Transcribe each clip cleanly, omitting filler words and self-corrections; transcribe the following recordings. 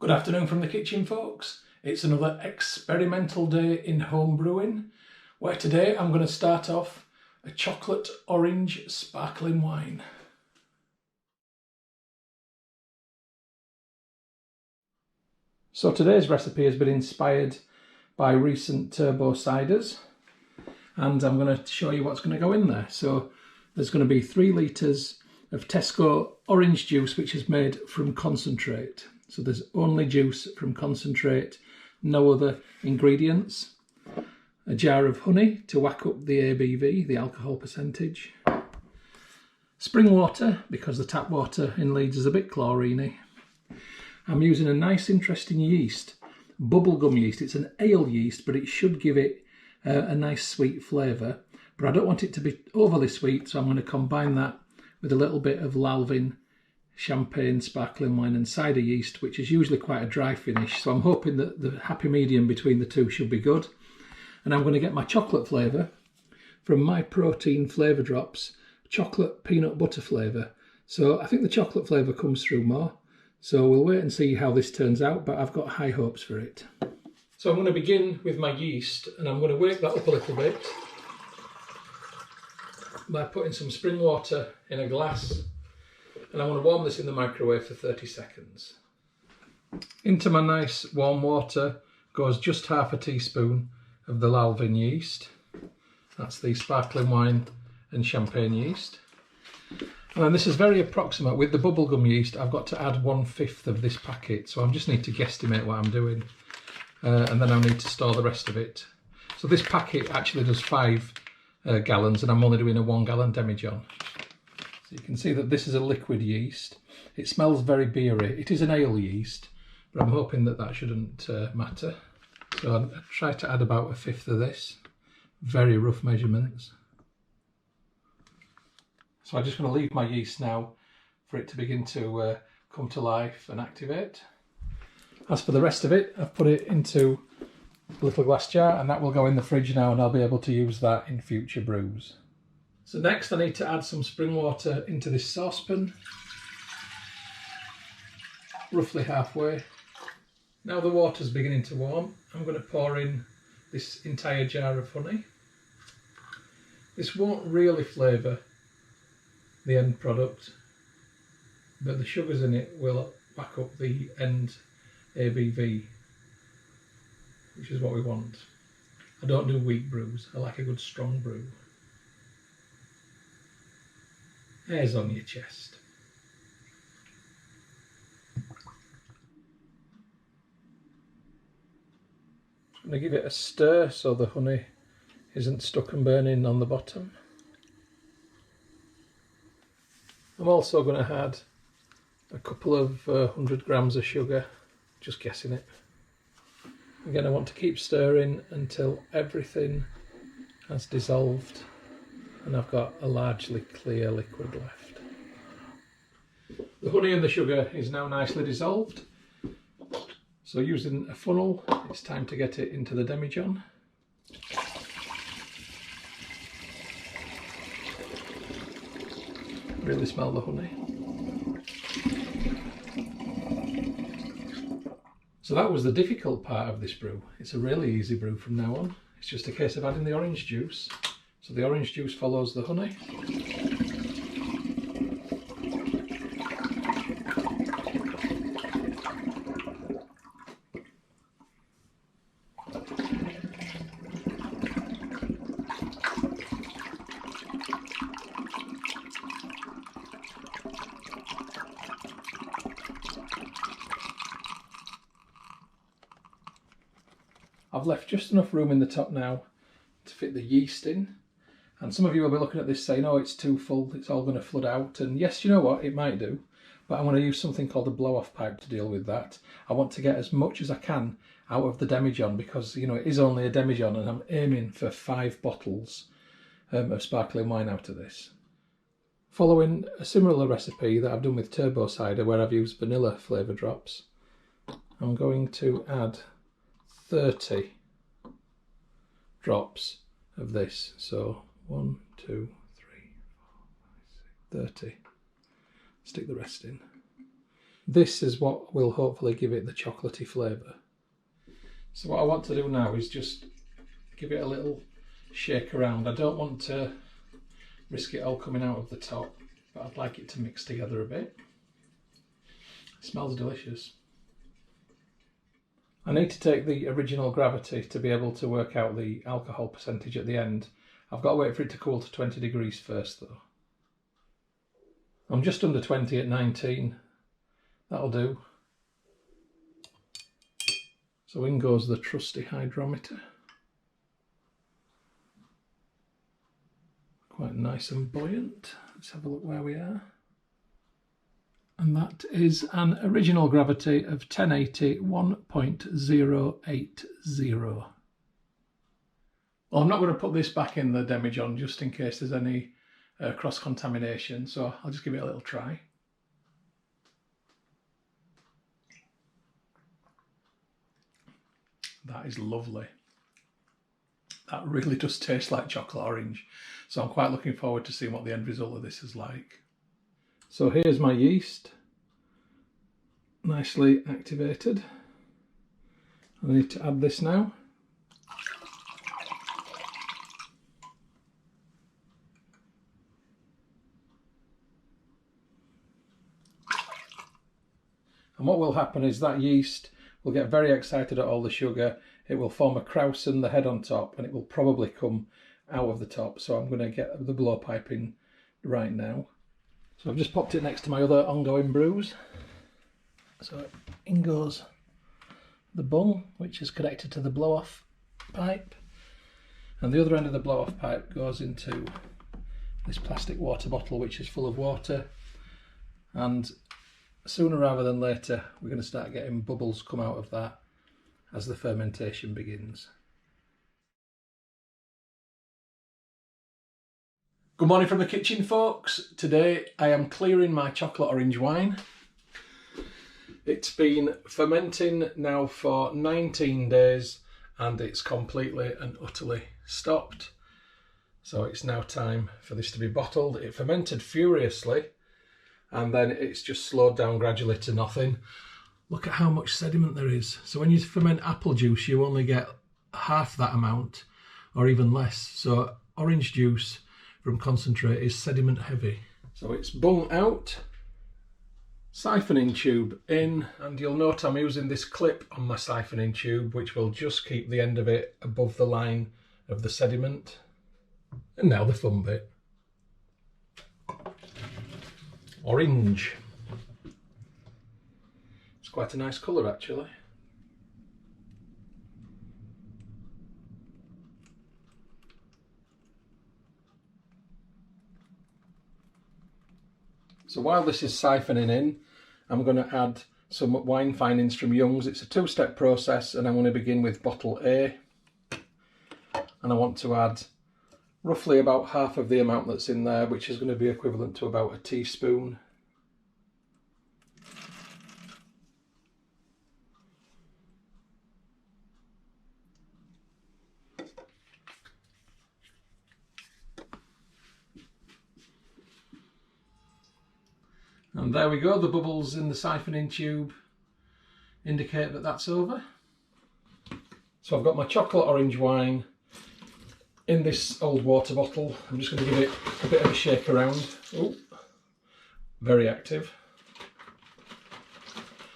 Good afternoon from the kitchen, folks. It's another experimental day in home brewing, where today I'm going to start off a chocolate orange sparkling wine. So today's recipe has been inspired by recent turbo ciders, and I'm going to show you what's going to go in there. So there's going to be 3 litres of Tesco orange juice, which is made from concentrate. So there's only juice from concentrate, no other ingredients. A jar of honey to whack up the ABV, the alcohol percentage. Spring water, because the tap water in Leeds is a bit chlorine-y. I'm using a nice interesting yeast, Bubblegum yeast. It's an ale yeast, but it should give it a nice sweet flavour. But I don't want it to be overly sweet, so I'm going to combine that with a little bit of Lalvin champagne, sparkling wine and cider yeast, which is usually quite a dry finish. So I'm hoping that the happy medium between the two should be good. And I'm going to get my chocolate flavour from MyProtein Flavdrops, chocolate peanut butter flavour. So I think the chocolate flavour comes through more. So we'll wait and see how this turns out, but I've got high hopes for it. So I'm going to begin with my yeast, and I'm going to wake that up a little bit by putting some spring water in a glass. And I want to warm this in the microwave for 30 seconds. Into my nice warm water goes just half a teaspoon of the Lalvin yeast. That's the sparkling wine and champagne yeast. And this is very approximate. With the bubblegum yeast, I've got to add 1/5 of this packet. So I just need to guesstimate what I'm doing. And then I'll need to store the rest of it. So this packet actually does 5 gallons, and I'm only doing a 1 gallon demijohn. You can see that this is a liquid yeast. It smells very beery. It is an ale yeast, but I'm hoping that that shouldn't matter. So I'll try to add about 1/5 of this. Very rough measurements. So I'm just going to leave my yeast now for it to begin to come to life and activate. As for the rest of it, I've put it into a little glass jar, and that will go in the fridge now, and I'll be able to use that in future brews. So next I need to add some spring water into this saucepan, roughly halfway. Now the water's beginning to warm, I'm going to pour in this entire jar of honey. This won't really flavour the end product, but the sugars in it will back up the end ABV, which is what we want. I don't do weak brews, I like a good strong brew. Hairs on your chest. I'm going to give it a stir so the honey isn't stuck and burning on the bottom. I'm also going to add a couple of 100 grams of sugar, just guessing it. Again, I want to keep stirring until everything has dissolved and I've got a largely clear liquid left. The honey and the sugar is now nicely dissolved. So using a funnel, it's time to get it into the demijohn. Really smell the honey. So that was the difficult part of this brew. It's a really easy brew from now on. It's just a case of adding the orange juice. So the orange juice follows the honey. I've left just enough room in the top now to fit the yeast in. And some of you will be looking at this saying, oh, it's too full, it's all going to flood out. And yes, you know what, it might do. But I'm going to use something called a blow-off pipe to deal with that. I want to get as much as I can out of the demijohn because, you know, it is only a demijohn and I'm aiming for 5 bottles of sparkling wine out of this. Following a similar recipe that I've done with turbo cider where I've used vanilla flavour drops, I'm going to add 30 drops of this. So 1, 2, 3, 4, 5, 6, 30. Stick the rest in. this is what will hopefully give it the chocolatey flavour. So what I want to do now is just give it a little shake around. I don't want to risk it all coming out of the top, but I'd like it to mix together a bit. It smells delicious. I need to take the original gravity to be able to work out the alcohol percentage at the end. I've got to wait for it to cool to 20 degrees first though. I'm just under 20 at 19. That'll do. So in goes the trusty hydrometer. Quite nice and buoyant. Let's have a look where we are. And that is an original gravity of 1081.080. Well, I'm not going to put this back in the demijohn just in case there's any cross-contamination, so I'll just give it a little try. That is lovely. That really does taste like chocolate orange, so I'm quite looking forward to seeing what the end result of this is like. So here's my yeast, nicely activated. I need to add this now. And what will happen is that yeast will get very excited at all the sugar. It will form a krausen, the head on top, and it will probably come out of the top. So I'm going to get the blowpipe in right now. So I've just popped it next to my other ongoing brews. So in goes the bung, which is connected to the blow-off pipe. And the other end of the blow-off pipe goes into this plastic water bottle, which is full of water. And sooner rather than later, we're going to start getting bubbles come out of that as the fermentation begins. Good morning from the kitchen, folks. Today I am clearing my chocolate orange wine. It's been fermenting now for 19 days and it's completely and utterly stopped. So it's now time for this to be bottled. It fermented furiously and then it's just slowed down gradually to nothing. Look at how much sediment there is. So when you ferment apple juice, you only get half that amount or even less. So orange juice from concentrate is sediment heavy. So it's bung out, siphoning tube in, and you'll note I'm using this clip on my siphoning tube, which will just keep the end of it above the line of the sediment. And now the fun bit. Orange. It's quite a nice colour actually. So while this is siphoning in, I'm going to add some wine finings from Young's. It's a two-step process and I'm going to begin with bottle A. And I want to add roughly about half of the amount that's in there, which is going to be equivalent to about a teaspoon. And there we go, the bubbles in the siphoning tube indicate that that's over. So I've got my chocolate orange wine in this old water bottle. I'm just going to give it a bit of a shake around. Oh, very active.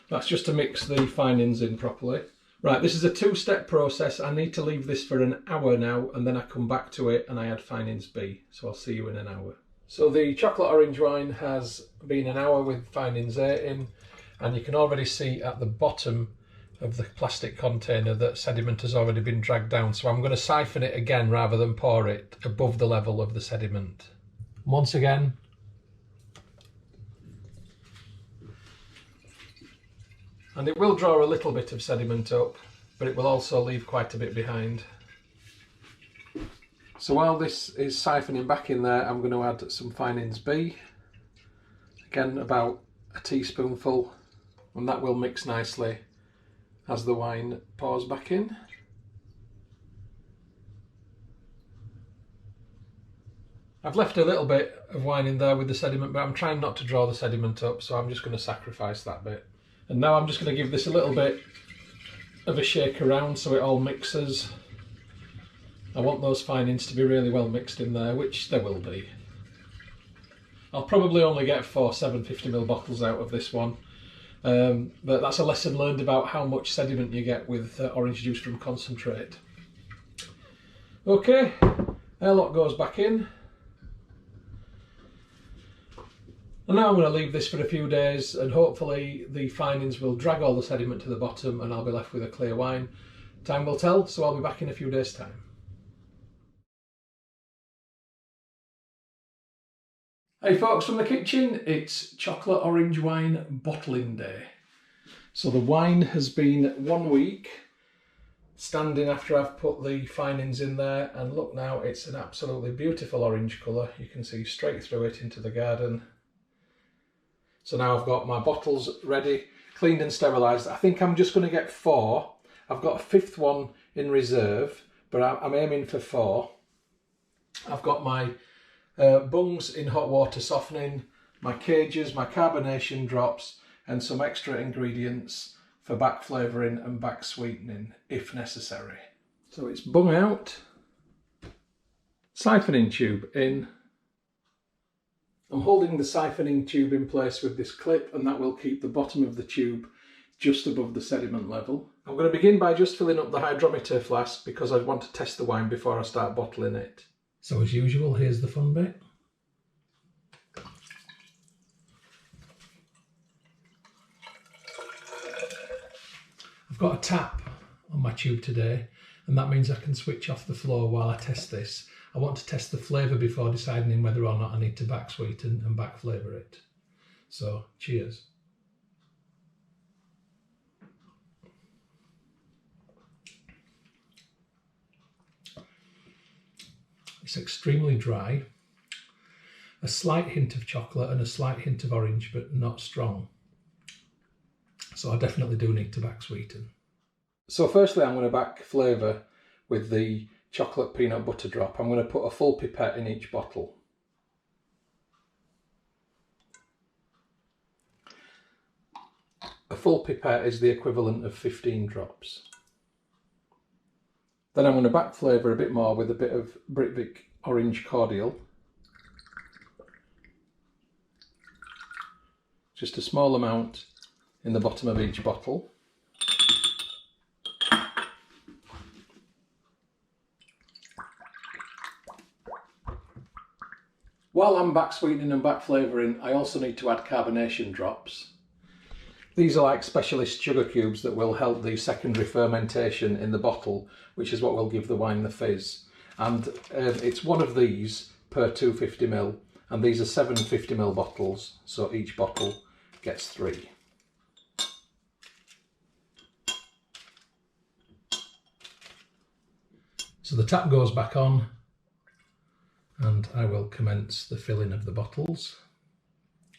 That's just to mix the finings in properly. Right, this is a two-step process. I need to leave this for an hour now and then I come back to it and I add finings B. So I'll see you in an hour. So the chocolate orange wine has been an hour with finings A in, and you can already see at the bottom of the plastic container that sediment has already been dragged down. So I'm going to siphon it again rather than pour it above the level of the sediment. Once again. And it will draw a little bit of sediment up, but it will also leave quite a bit behind. So while this is siphoning back in there, I'm going to add some finings B. Again, about a teaspoonful, and that will mix nicely as the wine pours back in. I've left a little bit of wine in there with the sediment, but I'm trying not to draw the sediment up, so I'm just going to sacrifice that bit. And now I'm just going to give this a little bit of a shake around so it all mixes. I want those finings to be really well mixed in there, which they will be. I'll probably only get 4 750ml bottles out of this one, but that's a lesson learned about how much sediment you get with orange juice from concentrate. Okay, airlock goes back in. And now I'm going to leave this for a few days, and hopefully the finings will drag all the sediment to the bottom and I'll be left with a clear wine. Time will tell, so I'll be back in a few days' time. Hey folks, from the kitchen, it's chocolate orange wine bottling day. So the wine has been 1 week standing after I've put the finings in there, and look now, it's an absolutely beautiful orange colour. You can see straight through it into the garden. So now I've got my bottles ready, cleaned and sterilised. I think I'm just going to get 4. I've got a 5th one in reserve, but I'm aiming for 4. I've got my bungs in hot water softening, my cages, my carbonation drops, and some extra ingredients for back flavouring and back sweetening if necessary. So it's bung out, siphoning tube in. I'm holding the siphoning tube in place with this clip, and that will keep the bottom of the tube just above the sediment level. I'm going to begin by just filling up the hydrometer flask because I want to test the wine before I start bottling it. So as usual, here's the fun bit. I've got a tap on my tube today, and that means I can switch off the flow while I test this. I want to test the flavour before deciding whether or not I need to back sweeten and back flavour it. So, cheers. It's extremely dry, a slight hint of chocolate and a slight hint of orange, but not strong. So I definitely do need to back sweeten. So firstly, I'm going to back flavour with the chocolate peanut butter drop. I'm going to put a full pipette in each bottle. A full pipette is the equivalent of 15 drops. Then I'm going to back flavour a bit more with a bit of Britvic orange cordial. Just a small amount in the bottom of each bottle. While I'm back sweetening and back flavouring, I also need to add carbonation drops. These are like specialist sugar cubes that will help the secondary fermentation in the bottle, which is what will give the wine the fizz. And it's one of these per 250ml, and these are 750ml bottles, so each bottle gets 3. So the tap goes back on, and I will commence the filling of the bottles.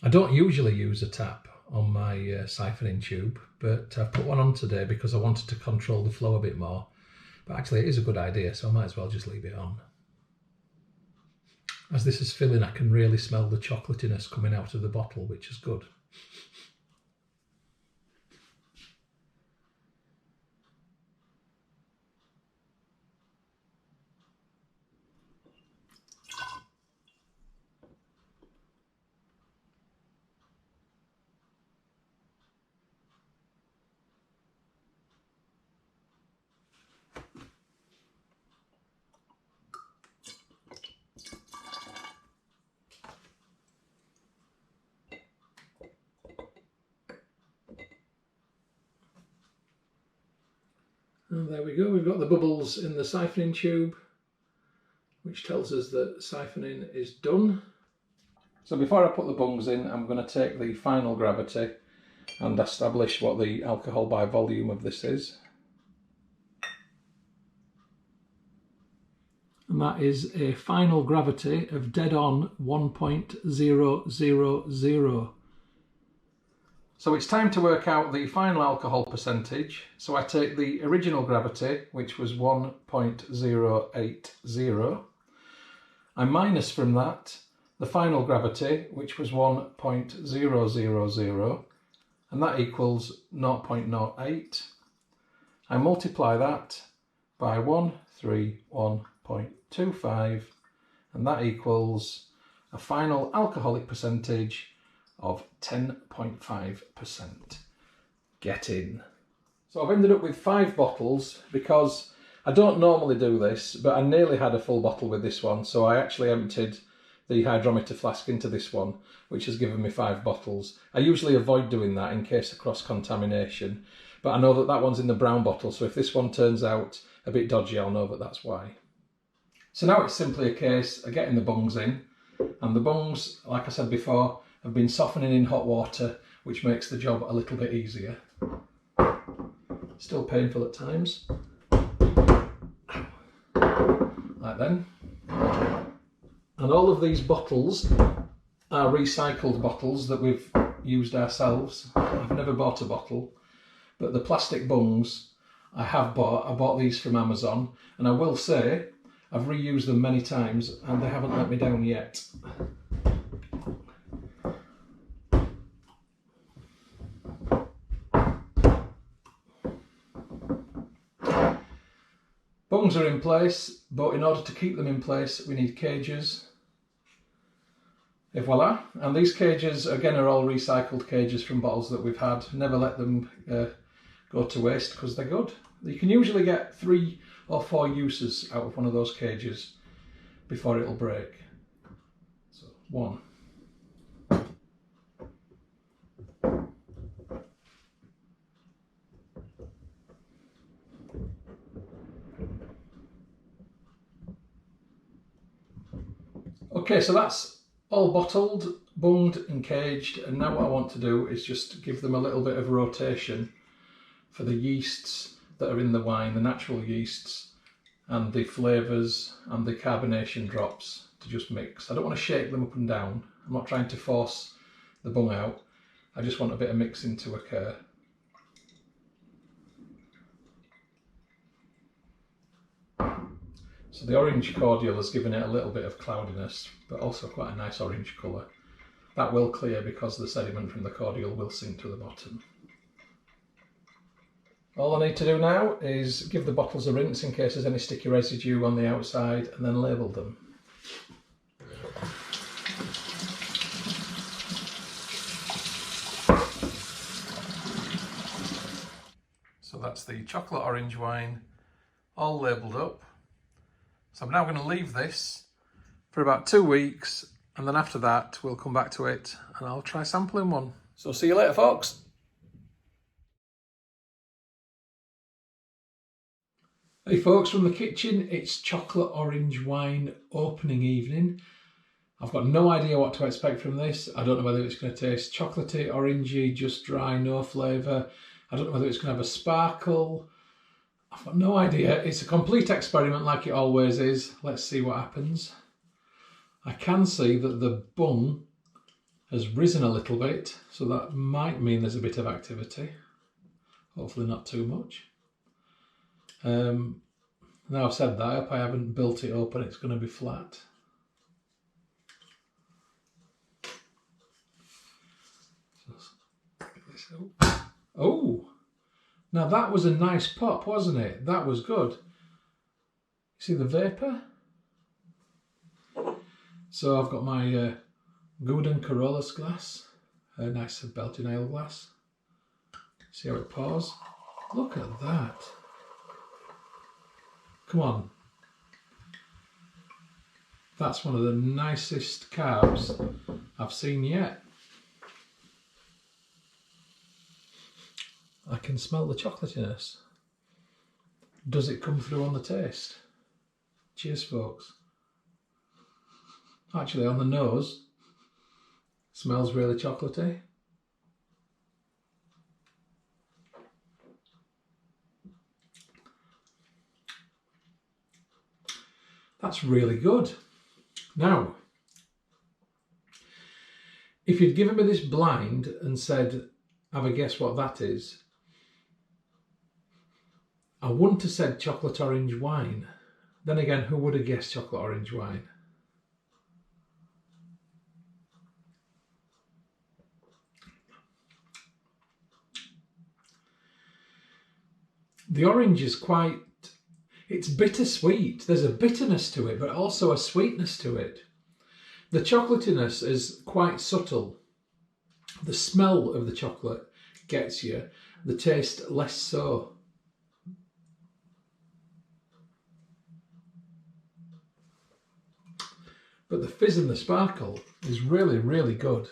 I don't usually use a tap on my siphoning tube, but I've put one on today because I wanted to control the flow a bit more. But actually it is a good idea, so I might as well just leave it on. As this is filling, I can really smell the chocolatiness coming out of the bottle, which is good. And there we go, we've got the bubbles in the siphoning tube, which tells us that siphoning is done. So before I put the bungs in, I'm going to take the final gravity and establish what the alcohol by volume of this is. And that is a final gravity of dead on 1.000. So it's time to work out the final alcohol percentage. So I take the original gravity, which was 1.080. I minus from that the final gravity, which was 1.000, and that equals 0.08. I multiply that by 131.25, and that equals a final alcoholic percentage of 10.5%. Get in. So I've ended up with 5 bottles because I don't normally do this, but I nearly had a full bottle with this one, so I actually emptied the hydrometer flask into this one, which has given me 5 bottles. I usually avoid doing that in case of cross-contamination, but I know that that one's in the brown bottle, so if this one turns out a bit dodgy, I'll know that that's why. So now it's simply a case of getting the bungs in, and the bungs, like I said before, have been softening in hot water, which makes the job a little bit easier. Still painful at times. Like then. And all of these bottles are recycled bottles that we've used ourselves. I've never bought a bottle, but the plastic bungs I have bought. I bought these from Amazon, and I will say I've reused them many times and they haven't let me down yet. Bungs are in place, but in order to keep them in place we need cages. Et voila, and these cages again are all recycled cages from bottles that we've had. Never let them go to waste because they're good. You can usually get 3 or 4 uses out of one of those cages before it'll break. So 1. Okay, so that's all bottled, bunged and caged, and now what I want to do is just give them a little bit of rotation for the yeasts that are in the wine, the natural yeasts and the flavours and the carbonation drops to just mix. I don't want to shake them up and down. I'm not trying to force the bung out. I just want a bit of mixing to occur. So the orange cordial has given it a little bit of cloudiness, but also quite a nice orange colour. That will clear because the sediment from the cordial will sink to the bottom. All I need to do now is give the bottles a rinse in case there's any sticky residue on the outside, and then label them. So that's the chocolate orange wine all labelled up. So I'm now going to leave this for about 2 weeks, and then after that we'll come back to it and I'll try sampling one. So see you later, folks. Hey folks, from the kitchen, it's chocolate orange wine opening evening. I've got no idea what to expect from this. I don't know whether it's going to taste chocolatey, orangey, just dry, no flavour. I don't know whether it's going to have a sparkle. I've got no idea. It's a complete experiment like it always is. Let's see what happens. I can see that the bung has risen a little bit, so that might mean there's a bit of activity. Hopefully not too much. Now I've said that, I hope I haven't built it up and it's going to be flat. Oh! Now that was a nice pop, wasn't it? That was good. See the vapour? So I've got my Gouda Carolus glass, a nice Belgian ale glass. See how it pours? Look at that. Come on. That's one of the nicest carbs I've seen yet. I can smell the chocolatiness. Does it come through on the taste? Cheers, folks. Actually, on the nose, smells really chocolatey. That's really good. Now, if you'd given me this blind and said, have a guess what that is, I wouldn't have said chocolate orange wine. Then again, who would have guessed chocolate orange wine? The orange is quite, it's bittersweet. There's a bitterness to it, but also a sweetness to it. The chocolatiness is quite subtle. The smell of the chocolate gets you, the taste less so. But the fizz and the sparkle is really, really good.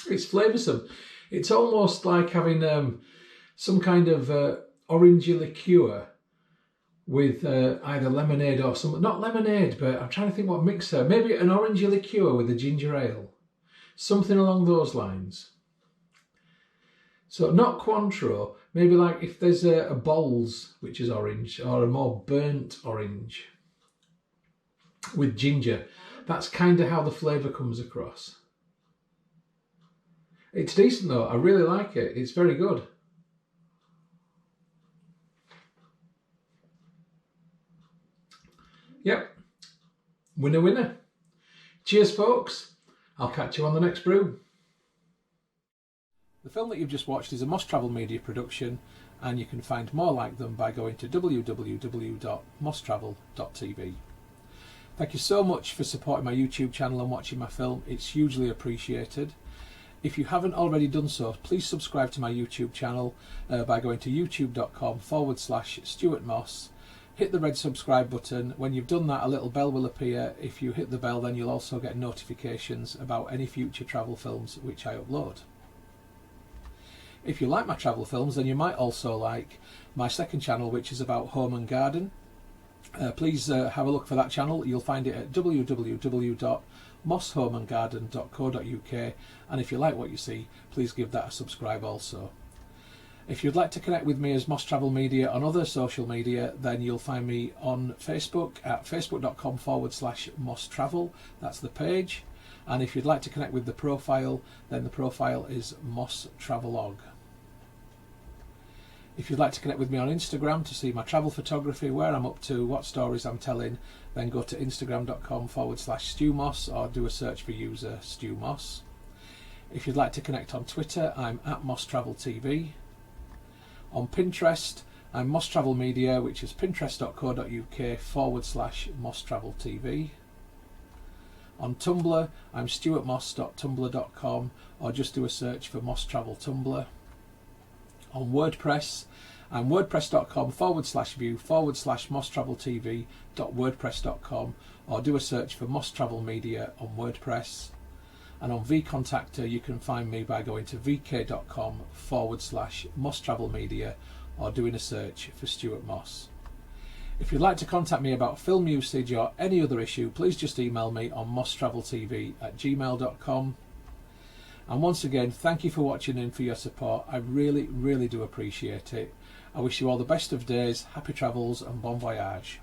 It's flavoursome. It's almost like having some kind of orangey liqueur with either lemonade or something. Not lemonade, but I'm trying to think what mixer. Maybe an orangey liqueur with a ginger ale. Something along those lines. So not Cointreau, maybe like if there's a Bols, which is orange, or a more burnt orange with ginger. That's kind of how the flavour comes across. It's decent though, I really like it. It's very good. Yep, winner winner. Cheers folks, I'll catch you on the next brew. The film that you've just watched is a Moss Travel Media production, and you can find more like them by going to www.mosstravel.tv. Thank you so much for supporting my YouTube channel and watching my film. It's hugely appreciated. If you haven't already done so, please subscribe to my YouTube channel by going to youtube.com/Stuart Moss. Hit the red subscribe button. When you've done that, a little bell will appear. If you hit the bell, then you'll also get notifications about any future travel films which I upload. If you like my travel films, then you might also like my second channel, which is about home and garden. Please have a look for that channel. You'll find it at www.mosshomeandgarden.co.uk, and if you like what you see, please give that a subscribe also. If you'd like to connect with me as Moss Travel Media on other social media, then you'll find me on Facebook at facebook.com/Moss Travel. That's the page. And if you'd like to connect with the profile, then the profile is Moss Travelog. If you'd like to connect with me on Instagram to see my travel photography, where I'm up to, what stories I'm telling, then go to instagram.com/StuMoss or do a search for user Stu Moss. If you'd like to connect on Twitter, I'm at Moss Travel TV. On Pinterest, I'm Moss Travel Media, which is pinterest.co.uk/Moss Travel TV. On Tumblr, I'm stuartmoss.tumblr.com, or just do a search for Moss Travel Tumblr. On WordPress, I'm wordpress.com/view/MossTravelTV.wordpress.com, or do a search for Moss Travel Media on WordPress. And on vContactor, you can find me by going to vk.com/Moss Travel Media, or doing a search for Stuart Moss. If you'd like to contact me about film usage or any other issue, please just email me on mosstraveltv@gmail.com. And once again, thank you for watching and for your support. I really, really do appreciate it. I wish you all the best of days, happy travels and bon voyage.